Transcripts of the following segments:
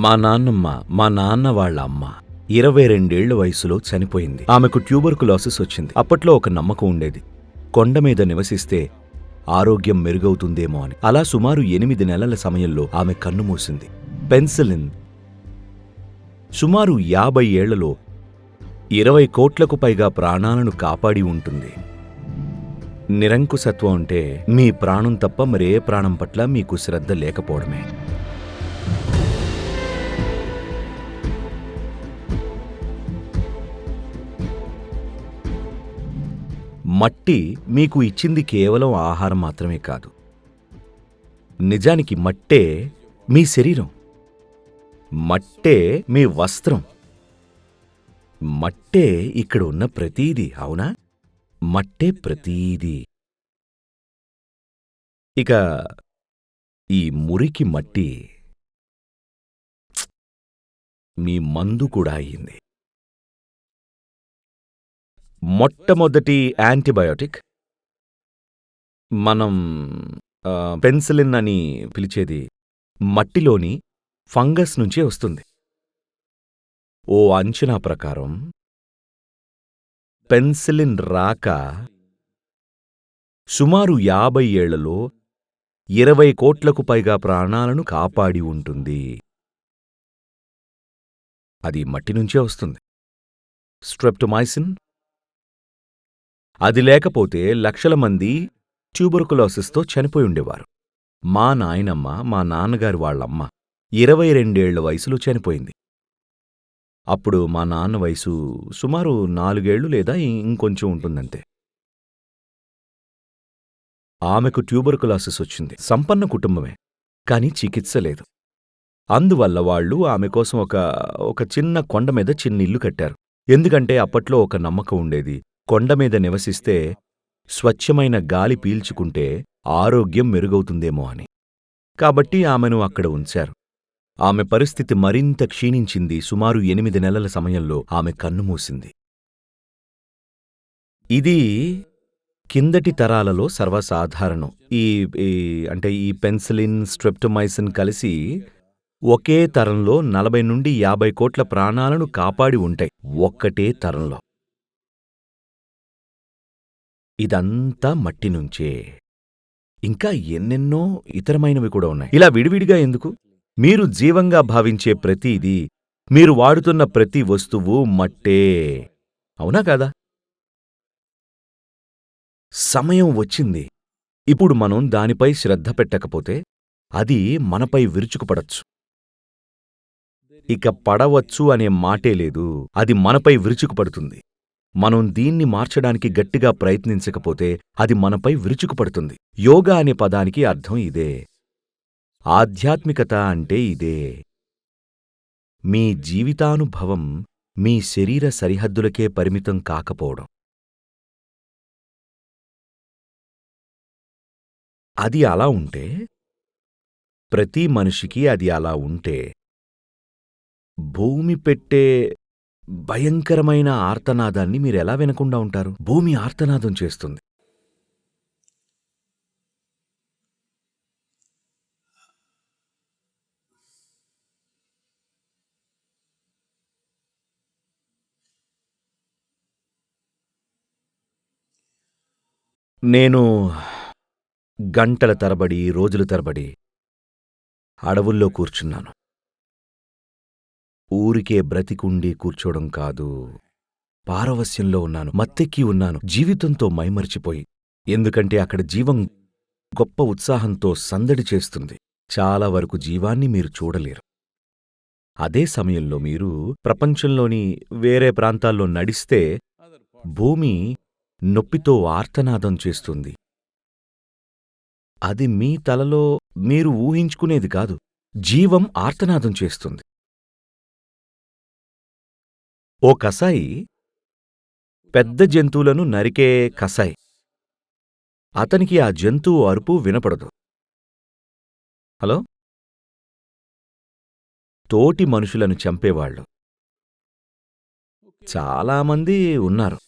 మా నాన్నమ్మ, మా నాన్న వాళ్ళ అమ్మ 22 ఏళ్ల వయసులో చనిపోయింది. ఆమెకు ట్యూబర్కులోసిస్ వచ్చింది. అప్పట్లో ఒక నమ్మకం ఉండేది, కొండ మీద నివసిస్తే ఆరోగ్యం మెరుగవుతుందేమో అని. అలా సుమారు 8 నెలల సమయంలో ఆమె కన్నుమూసింది. పెన్సిలిన్ సుమారు 50 ఏళ్లలో 20 కోట్లకు పైగా ప్రాణాలను కాపాడి ఉంటుంది. నిరంకుశత్వం అంటే మీ ప్రాణం తప్ప మరే ప్రాణం పట్ల మీకు శ్రద్ధ లేకపోవడమే. మట్టి మీకు ఇచ్చింది కేవలం ఆహారం మాత్రమే కాదు. నిజానికి మట్టే మీ శరీరం, మట్టే మీ వస్త్రం, మట్టే ఇక్కడ ఉన్న ప్రతీదీ. అవునా? మట్టే ప్రతీదీ. ఇక ఈ మురికి మట్టి మీ మందు కూడా అయింది. మొట్టమొదటి యాంటీబయోటిక్ మనం పెన్సిలిన్ అని పిలిచేది మట్టిలోని ఫంగస్ నుంచే వస్తుంది. ఓ అంచనా ప్రకారం పెన్సిలిన్ రాక సుమారు 50 ఏళ్లలో 20 కోట్లకు పైగా ప్రాణాలను కాపాడి ఉంటుంది. అది మట్టి నుంచే వస్తుంది. స్ట్రెప్టోమైసిన్. అది లేకపోతే లక్షల మంది ట్యూబర్కులోసిస్తో చనిపోయి ఉండేవారు. మా నాయనమ్మ, మా నాన్నగారి వాళ్ళమ్మ 22 ఏళ్ల వయసులో చనిపోయింది. అప్పుడు మా నాన్న వయసు సుమారు 4 ఏళ్లు లేదా ఇంకొంచెం ఉంటుందంతే. ఆమెకు ట్యూబర్కులోసిస్ వచ్చింది. సంపన్న కుటుంబమే, కాని చికిత్స లేదు. అందువల్ల వాళ్ళు ఆమె కోసం ఒక చిన్న కొండ మీద చిన్న ఇల్లు కట్టారు. ఎందుకంటే అప్పట్లో ఒక నమ్మకం ఉండేది, కొండ మీద నివసిస్తే స్వచ్ఛమైన గాలి పీల్చుకుంటే ఆరోగ్యం మెరుగవుతుందేమో అని. కాబట్టి ఆమెను అక్కడ ఉంచారు. ఆమె పరిస్థితి మరింత క్షీణించింది. సుమారు 8 నెలల సమయంలో ఆమె కన్నుమూసింది. ఇది కిందటి తరాలలో సర్వసాధారణం. ఈ పెన్సిలిన్, స్ట్రెప్టోమైసిన్ కలిసి ఒకే తరంలో 40 నుండి 50 కోట్ల ప్రాణాలను కాపాడి ఉంటాయి. ఒక్కటే తరంలో. ఇదంతా మట్టి నుంచే. ఇంకా ఎన్నెన్నో ఇతరమైనవి కూడా ఉన్నాయి. ఇలా విడివిడిగా ఎందుకు? మీరు జీవంగా భావించే ప్రతిదీ, మీరు వాడుతున్న ప్రతి వస్తువు మట్టే. అవునా కాదా? సమయం వచ్చింది. ఇప్పుడు మనం దానిపై శ్రద్ధ పెట్టకపోతే అది మనపై విరుచుకుపడచ్చు. ఇక పడవచ్చు అనే మాటే లేదు. అది మనపై విరుచుకుపడుతుంది. మనం దీన్ని మార్చడానికి గట్టిగా ప్రయత్నించకపోతే అది మనపై విరుచుకుపడుతుంది. యోగా అనే పదానికి అర్థం ఇదే. ఆధ్యాత్మికత అంటే ఇదే. మీ జీవితానుభవం మీ శరీర సరిహద్దులకే పరిమితం కాకపోవడం. అది అలా ఉంటే, ప్రతి మనిషికి అది అలా ఉంటే, భూమి పెట్టే భయంకరమైన ఆర్తనాదాన్ని మీరెలా వినకుండా ఉంటారు? భూమి ఆర్తనాదం చేస్తుంది. నేను గంటల తరబడి, రోజుల తరబడి అడవుల్లో కూర్చున్నాను. ఊరికే బ్రతికుండి కూర్చోవడం కాదు. పారవస్యంలో ఉన్నాను, మత్తెక్కి ఉన్నాను, జీవితంతో మైమరిచిపోయి. ఎందుకంటే అక్కడ జీవం గొప్ప ఉత్సాహంతో సందడి చేస్తుంది. చాలా వరకు జీవాన్ని మీరు చూడలేరు. అదే సమయంలో మీరు ప్రపంచంలోని వేరే ప్రాంతాల్లో నడిస్తే భూమి నొప్పితో ఆర్తనాదం చేస్తుంది. అది మీ తలలో మీరు ఊహించుకునేది కాదు. జీవం ఆర్తనాదం చేస్తుంది. ఓ కసాయి పెద్ద జంతువులను నరికే కసాయి. అతనికి ఆ జంతువు అరుపు వినపడదు. హలో? తోటి మనుషులను చంపేవాళ్లు చాలామంది ఉన్నారు.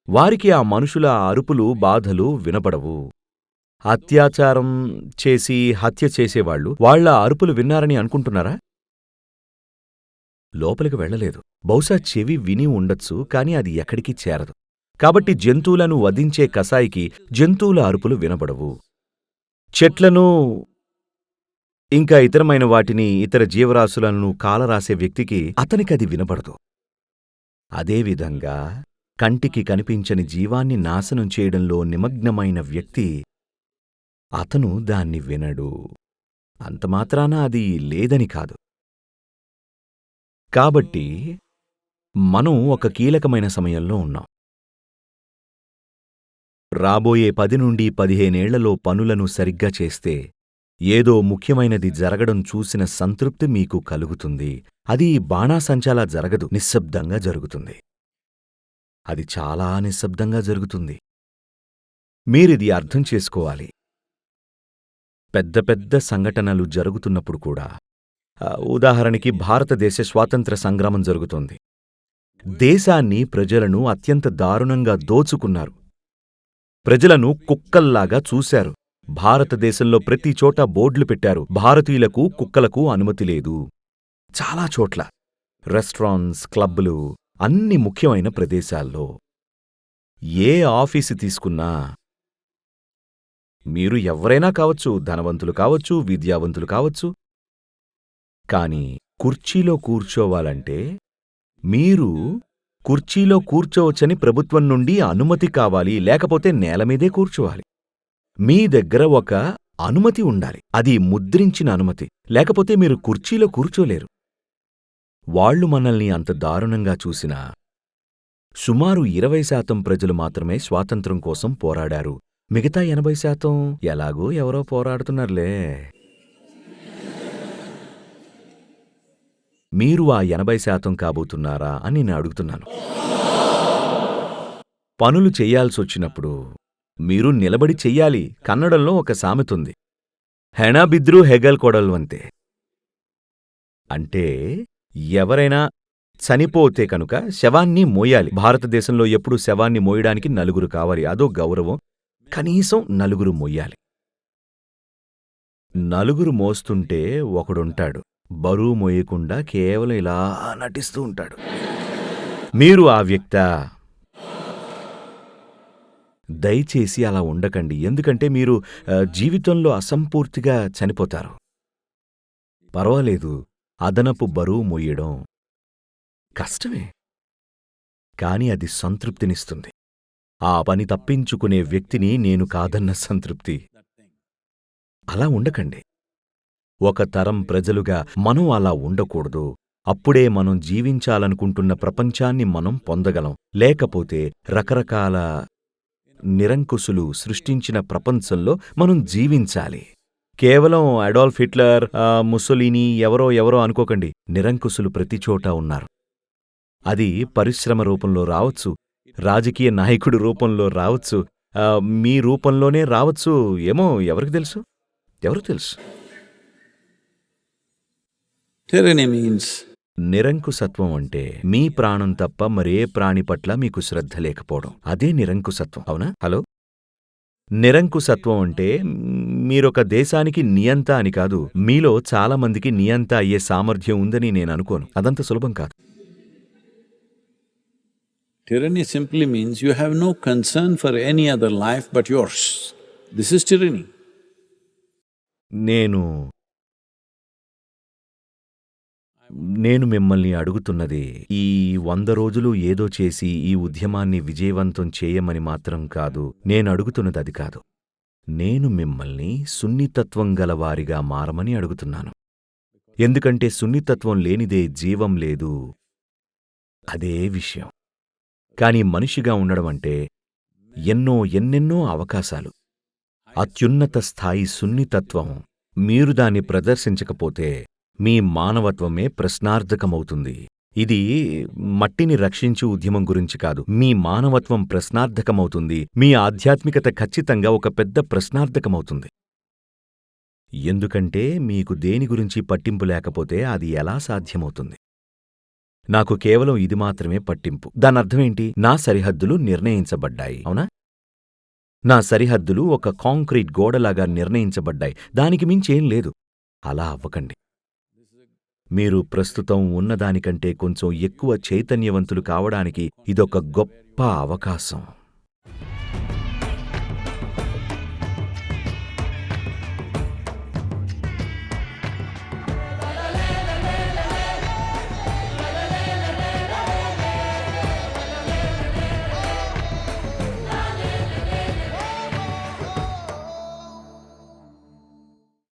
వారికి ఆ మనుషుల అరుపులు, బాధలు వినపడవు. అత్యాచారం చేసి హత్య చేసేవాళ్లు వాళ్ల అరుపులు విన్నారని అనుకుంటున్నారా? లోపలికి వెళ్ళలేదు. బహుశా చెవి విని ఉండొచ్చు, కాని అది ఎక్కడికి చేరదు. కాబట్టి జంతువులను వధించే కసాయికి జంతువుల అరుపులు వినబడవు. చెట్లను ఇంకా ఇతరమైన వాటిని, ఇతర జీవరాశులను కాలరాసే వ్యక్తికి అతనికది వినబడదు. అదేవిధంగా కంటికి కనిపించని జీవాన్ని నాశనం చేయడంలో నిమగ్నమైన వ్యక్తి అతను దాన్ని వినడు. అంతమాత్రాన అది లేదని కాదు. కాబట్టి మనం ఒక కీలకమైన సమయంలో ఉన్నాం. రాబోయే 10 నుండి 15 ఏళ్లలో పనులను సరిగ్గా చేస్తే ఏదో ముఖ్యమైనది జరగడం చూసిన సంతృప్తి మీకు కలుగుతుంది. అది బాణాసంచాలా జరగదు, నిశ్శబ్దంగా జరుగుతుంది. అది చాలా నిశ్శబ్దంగా జరుగుతుంది. మీరిది అర్థం చేసుకోవాలి. పెద్ద పెద్ద సంఘటనలు జరుగుతున్నప్పుడు కూడా, ఉదాహరణకి భారతదేశ స్వాతంత్ర్య సంగ్రామం జరుగుతోంది. దేశాన్ని, ప్రజలను అత్యంత దారుణంగా దోచుకున్నారు. ప్రజలను కుక్కల్లాగా చూశారు. భారతదేశంలో ప్రతి చోట బోర్డులు పెట్టారు, భారతీయులకు కుక్కలకు అనుమతి లేదు. చాలా చోట్ల రెస్టారెంట్స్, క్లబ్బులు, అన్ని ముఖ్యమైన ప్రదేశాల్లో. ఏ ఆఫీసు తీసుకున్నా మీరు ఎవ్వరైనా కావచ్చు, ధనవంతులు కావచ్చు, విద్యావంతులు కావచ్చు, కాని కుర్చీలో కూర్చోవాలంటే మీరు కుర్చీలో కూర్చోవచ్చని ప్రభుత్వం నుండి అనుమతి కావాలి, లేకపోతే నేలమీదే కూర్చోవాలి. మీ దగ్గర ఒక అనుమతి ఉండాలి, అది ముద్రించిన అనుమతి, లేకపోతే మీరు కుర్చీలో కూర్చోలేరు. వాళ్లు మనల్ని అంత దారుణంగా చూసినా సుమారు 20% ప్రజలు మాత్రమే స్వాతంత్ర్యం కోసం పోరాడారు. మిగతా 80% ఎలాగో ఎవరో పోరాడుతున్నారులే. మీరు ఆ 80% కాబోతున్నారా అని నేను అడుగుతున్నాను. పనులు చెయ్యాల్సొచ్చినప్పుడు మీరు నిలబడి చెయ్యాలి. కన్నడంలో ఒక సామెతుంది, హెణ బిద్రు హెగల్ కొడల్వంతే. అంటే ఎవరైనా చనిపోతే కనుక శవాన్ని మోయాలి. భారతదేశంలో ఎప్పుడు శవాన్ని మోయడానికి నలుగురు కావాలి, అదో గౌరవం. కనీసం నలుగురు మోయాలి. నలుగురు మోస్తుంటే ఒకడుంటాడు, బరువు మోయకుండా కేవలం ఇలా నటిస్తూ ఉంటాడు. మీరు ఆ వ్యక్తా? దయచేసి అలా ఉండకండి. ఎందుకంటే మీరు జీవితంలో అసంపూర్తిగా చనిపోతారు. పర్వాలేదు, అదనపు బరువు మోయడం కష్టమే, కాని అది సంతృప్తినిస్తుంది. ఆ పని తప్పించుకునే వ్యక్తిని నేను కాదన్న సంతృప్తి. అలా ఉండకండి. ఒక తరం ప్రజలుగా మనం అలా ఉండకూడదు. అప్పుడే మనం జీవించాలనుకుంటున్న ప్రపంచాన్ని మనం పొందగలం. లేకపోతే రకరకాల నిరంకుశులు సృష్టించిన ప్రపంచంలో మనం జీవించాలి. కేవలం అడాల్ఫ్ హిట్లర్, ముస్సోలినీ ఎవరో అనుకోకండి. నిరంకుశులు ప్రతిచోటా ఉన్నారు. అది పరిశ్రమ రూపంలో రావచ్చు, రాజకీయ నాయకుడి రూపంలో రావచ్చు, మీ రూపంలోనే రావచ్చు. ఏమో ఎవరికి తెలుసు? ఎవరికి తెలుసు? నిరంకుశత్వం అంటే మీ ప్రాణం తప్ప మరే ప్రాణి పట్ల మీకు శ్రద్ధ లేకపోవడం. అదే నిరంకుశత్వం, అవునా? హలో, నిరంకుశత్వం అంటే మీరొక దేశానికి నియంత అని కాదు. మీలో చాలా మందికి నియంత అయ్యే సామర్థ్యం ఉందని నేను అనుకోను. అదంత సులభం కాదు. Tyranny simply means you have no concern for any other life but yours. This is tyranny. నేను మిమ్మల్ని అడుగుతున్నది, ఈ 100 రోజులు ఏదో చేసి ఈ ఉద్యమాన్ని విజయవంతం చేయమని మాత్రం కాదు. నేను అడుగుతున్నది అది కాదు. నేను మిమ్మల్ని సున్నితత్వం గలవారిగా మారమని అడుగుతున్నాను. ఎందుకంటే సున్నితత్వం లేనిదే జీవం లేదు. అదే విషయం. కాని మనిషిగా ఉండడమంటే ఎన్నెన్నో అవకాశాలు. అత్యున్నత స్థాయి సున్నితత్వం. మీరు దాన్ని ప్రదర్శించకపోతే మీ మానవత్వమే ప్రశ్నార్థకమవుతుంది. ఇది మట్టిని రక్షించు ఉద్యమం గురించి కాదు. మీ మానవత్వం ప్రశ్నార్థకమవుతుంది. మీ ఆధ్యాత్మికత ఖచ్చితంగా ఒక పెద్ద ప్రశ్నార్థకమవుతుంది. ఎందుకంటే మీకు దేని గురించి పట్టింపు లేకపోతే అది ఎలా సాధ్యమవుతుంది? నాకు కేవలం ఇది మాత్రమే పట్టింపు. దానర్థమేంటి? నా సరిహద్దులు నిర్ణయించబడ్డాయి, అవునా? నా సరిహద్దులు ఒక కాంక్రీట్ గోడలాగా నిర్ణయించబడ్డాయి. దానికి మించేం లేదు. అలా అవ్వకండి. మీరు ప్రస్తుతం ఉన్నదానికంటే కొంచెం ఎక్కువ చైతన్యవంతులు కావడానికి ఇదొక గొప్ప అవకాశం.